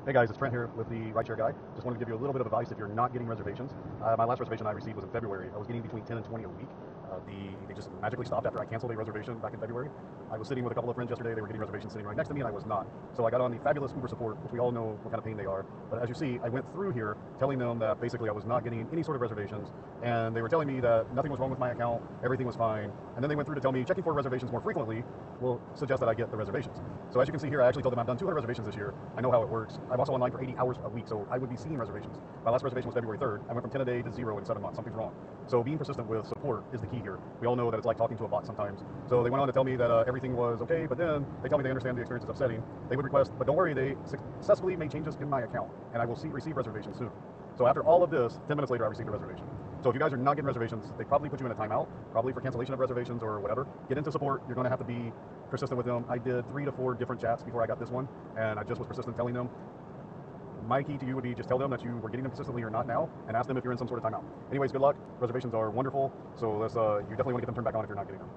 Hey guys, it's Trent here with the RideShare Guy. Just wanted to give you a little bit of advice if you're not getting reservations. My last reservation I received was in February. I was getting between 10 and 20 a week. They just magically stopped after I canceled a reservation back in February. I was sitting with a couple of friends yesterday. They were getting reservations sitting right next to me, and I was not. So I got on the fabulous Uber support, which we all know what kind of pain they are. But as you see, I went through here telling them that basically I was not getting any sort of reservations, and they were telling me that nothing was wrong with my account, everything was fine. And then they went through to tell me checking for reservations more frequently will suggest that I get the reservations. So as you can see here, I actually told them I've done 200 reservations this year. I know how it works. I'm also online for 80 hours a week, so I would be seeing reservations. My last reservation was February 3rd. I went from 10 a day to 0 in 7 months. Something's wrong. So being persistent with support is the key here. We all know that it's like talking to a bot sometimes. So they went on to tell me that everything was okay, but then they tell me they understand the experience is upsetting. They would request, but don't worry, they successfully made changes in my account, and I will receive reservations soon. So after all of this, 10 minutes later, I received a reservation. So if you guys are not getting reservations, they probably put you in a timeout, probably for cancellation of reservations or whatever. Get into support. You're going to have to be persistent with them. I did 3 to 4 different chats before I got this one, and I just was persistent telling them. My key to you would be just tell them that you were getting them consistently or not now, and ask them if you're in some sort of timeout. Anyways, good luck. Reservations are wonderful, so you definitely want to get them turned back on if you're not getting them.